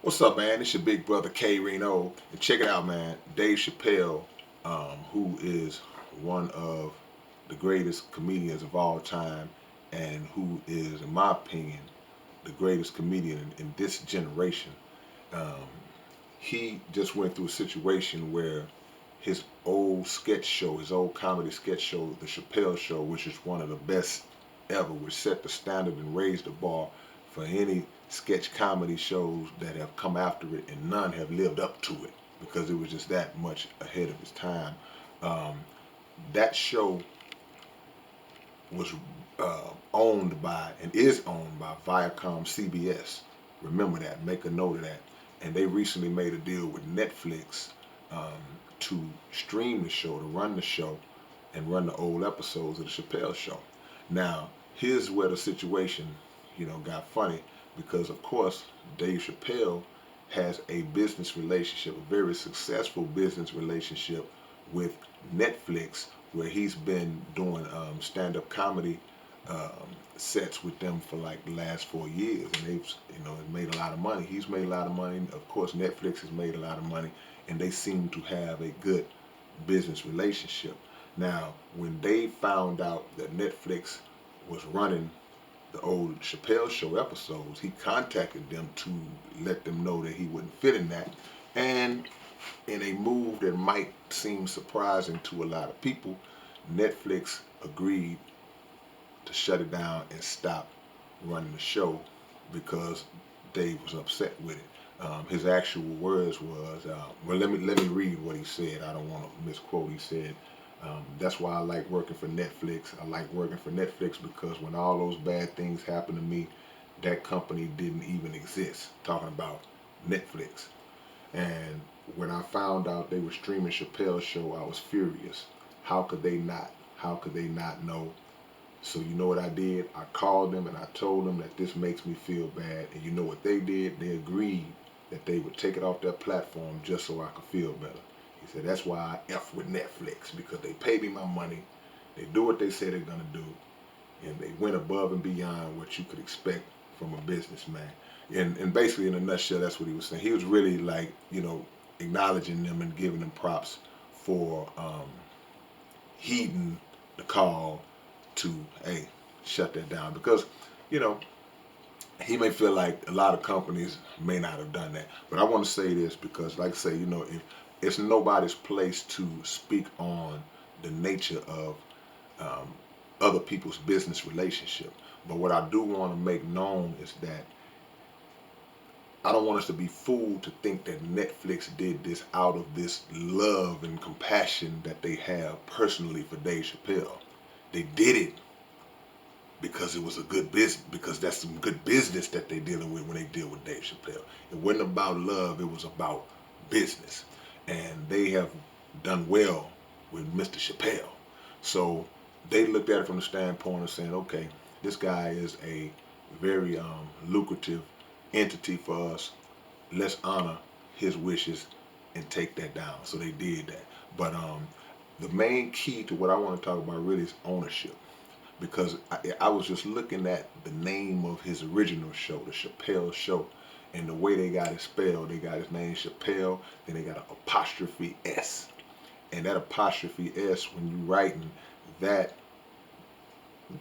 What's up, man? It's your big brother K-Rino. And check it out, man. Dave Chappelle, who is one of the greatest comedians of all time and who is, in my opinion, the greatest comedian in this generation. Um, he just went through a situation where his old sketch show, his old comedy sketch show, The Chappelle Show, which is one of the best ever, which set the standard and raised the bar for any sketch comedy shows that have come after it, and none have lived up to it because it was just that much ahead of its time. Um, that show was owned by and is owned by Viacom CBS. Remember that. Make a note of that. And they recently made a deal with Netflix um, to stream the show, to run the show, and run the old episodes of the Chappelle Show. Now, here's where the situation, got funny because, of course, Dave Chappelle has a business relationship, a very successful business relationship with Netflix, where he's been doing stand-up comedy sets with them for like the last 4 years, and they've made a lot of money. He's made a lot of money. Of course, Netflix has made a lot of money, and they seem to have a good business relationship. Now, when they found out that Netflix was running the old Chappelle Show episodes, he contacted them to let them know that he wouldn't fit in that. And in a move that might seem surprising to a lot of people, Netflix agreed to shut it down and stop running the show because Dave was upset with it. His actual words was, well, let me read what he said. I don't want to misquote. He said, "That's why I like working for Netflix. I like working for Netflix because when all those bad things happened to me, that company didn't even exist." Talking about Netflix. And when I found out they were streaming Chappelle's show, I was furious. How could they not? How could they not know? So you know what I did? I called them and I told them that this makes me feel bad. And you know what they did? They agreed that they would take it off their platform just so I could feel better. He said, that's why I F with Netflix, because they pay me my money. They do what they say they're going to do. And they went above and beyond what you could expect from a businessman. And basically, in a nutshell, that's what he was saying. He was really like, acknowledging them and giving them props for heeding the call to, hey, shut that down, because you know he may feel like a lot of companies may not have done that. But I want to say this because, like I say, if it's nobody's place to speak on the nature of um, other people's business relationship. But what I do want to make known is that I don't want us to be fooled to think that Netflix did this out of this love and compassion that they have personally for Dave Chappelle. They did it because it was a good business, because that's some good business that they dealing with when they deal with Dave Chappelle. It wasn't about love, it was about business. And they have done well with Mr. Chappelle. So they looked at it from the standpoint of saying, okay, this guy is a very lucrative entity for us. Let's honor his wishes and take that down. So they did that. But the main key to what I want to talk about really is ownership, because I was just looking at the name of his original show, the Chappelle Show, and the way they got it spelled. They got his name Chappelle, then they got an apostrophe S, and that apostrophe S, when you writing that,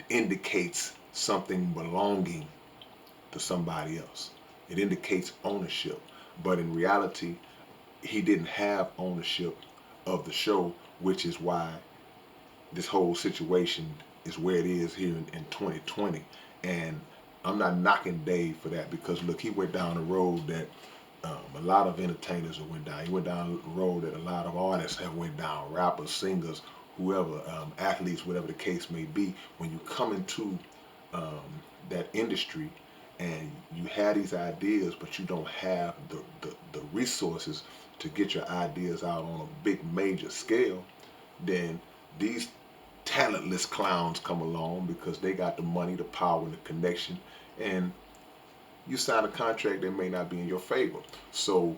indicates something belonging to somebody else. It indicates ownership, but in reality, he didn't have ownership of the show, which is why this whole situation is where it is here in 2020. And I'm not knocking Dave for that, because look, he went down a road that a lot of entertainers have went down. He went down a road that a lot of artists have went down, rappers, singers, whoever, athletes, whatever the case may be. When you come into um, that industry and you have these ideas, but you don't have the resources to get your ideas out on a big major scale, then these talentless clowns come along because they got the money, the power, and the connection, and you sign a contract that may not be in your favor. So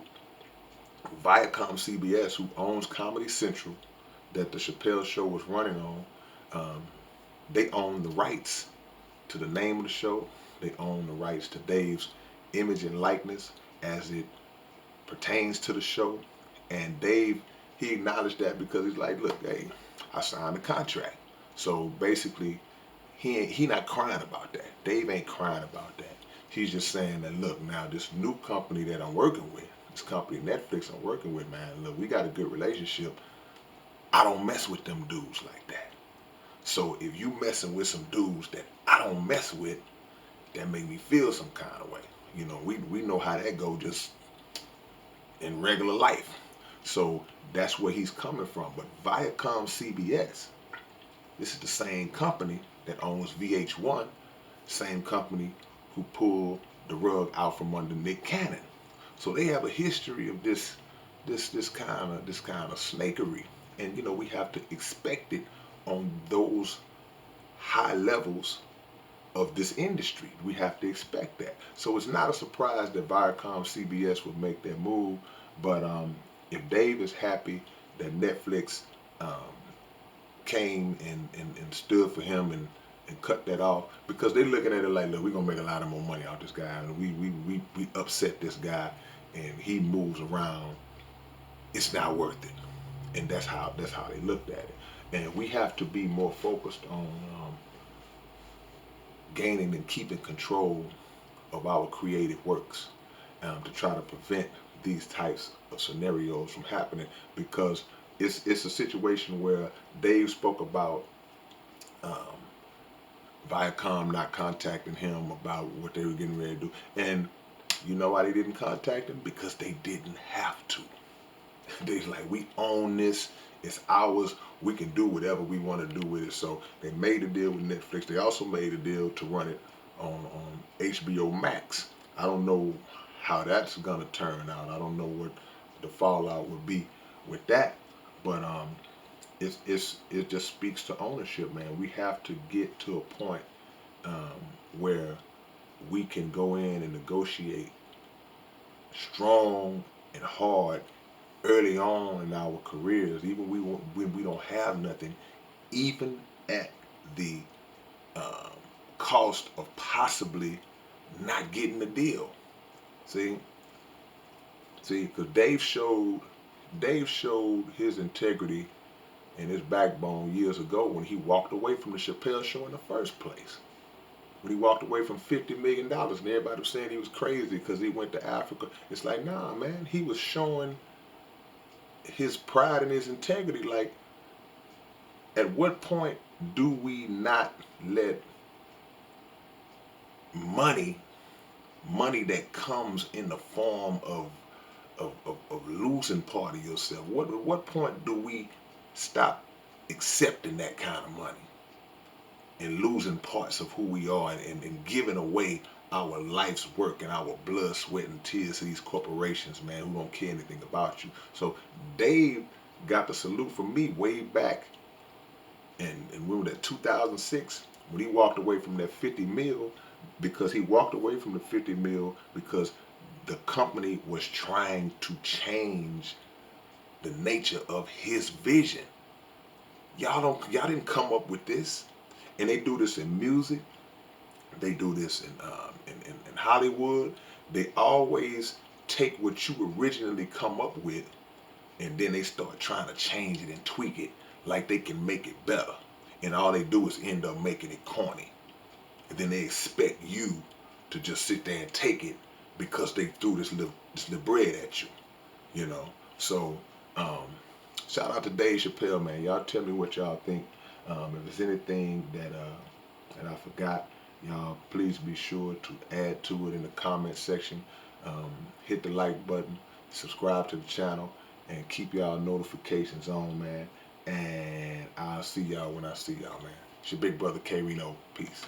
Viacom CBS, who owns Comedy Central, that the Chappelle Show was running on, they own the rights to the name of the show. They own the rights to Dave's image and likeness, as it pertains to the show. And Dave, he acknowledged that because he's like, look, hey, I signed a contract. So basically, he not crying about that. Dave ain't crying about that. He's just saying that, look, now this new company that I'm working with, this company Netflix I'm working with, man, look, we got a good relationship. I don't mess with them dudes like that. So if you messing with some dudes that I don't mess with, that make me feel some kind of way. You know, we know how that go just in regular life. So that's where he's coming from. But Viacom CBS, this is the same company that owns VH1, same company who pulled the rug out from under Nick Cannon. So they have a history of this kind of snakery, and you know we have to expect it on those high levels of this industry. We have to expect that. So it's not a surprise that Viacom CBS would make that move. But if Dave is happy that Netflix um, came and stood for him and cut that off, because they're looking at it like, look, we're gonna make a lot of more money out this guy, and we upset this guy, and he moves around. It's not worth it, and that's how they looked at it. And we have to be more focused on gaining and keeping control of our creative works, to try to prevent these types of scenarios from happening, because it's a situation where Dave spoke about um, Viacom not contacting him about what they were getting ready to do. And you know why they didn't contact him? Because they didn't have to. They're like, we own this. It's ours. We can do whatever we want to do with it. So they made a deal with Netflix. They also made a deal to run it on HBO Max. I don't know how that's gonna turn out. I don't know what the fallout would be with that. But it just speaks to ownership, man. We have to get to a point um, where we can go in and negotiate strong and hard early on in our careers, even when we don't have nothing, even at the um, cost of possibly not getting the deal. See, because Dave showed his integrity and his backbone years ago when he walked away from the Chappelle show in the first place. When he walked away from $50 million, and everybody was saying he was crazy because he went to Africa. It's like, nah, man, he was showing his pride and his integrity. Like, at what point do we not let money that comes in the form of losing part of yourself, at what point do we stop accepting that kind of money and losing parts of who we are, and giving away our life's work and our blood, sweat, and tears to these corporations, man, who don't care anything about you? So Dave got the salute from me way back, and remember that 2006 when he walked away from that 50 mil, because he walked away from the 50 mil because the company was trying to change the nature of his vision. Y'all didn't come up with this. And they do this in music. They do this in Hollywood. They always take what you originally come up with, and then they start trying to change it and tweak it like they can make it better. And all they do is end up making it corny. And then they expect you to just sit there and take it because they threw this little bread at you, you know. So um, shout out to Dave Chappelle, man. Y'all tell me what y'all think. If there's anything that I forgot, y'all please be sure to add to it in the comment section. Hit the like button, subscribe to the channel, and keep y'all notifications on, man. And I'll see y'all when I see y'all, man. It's your big brother K-Rino. Peace.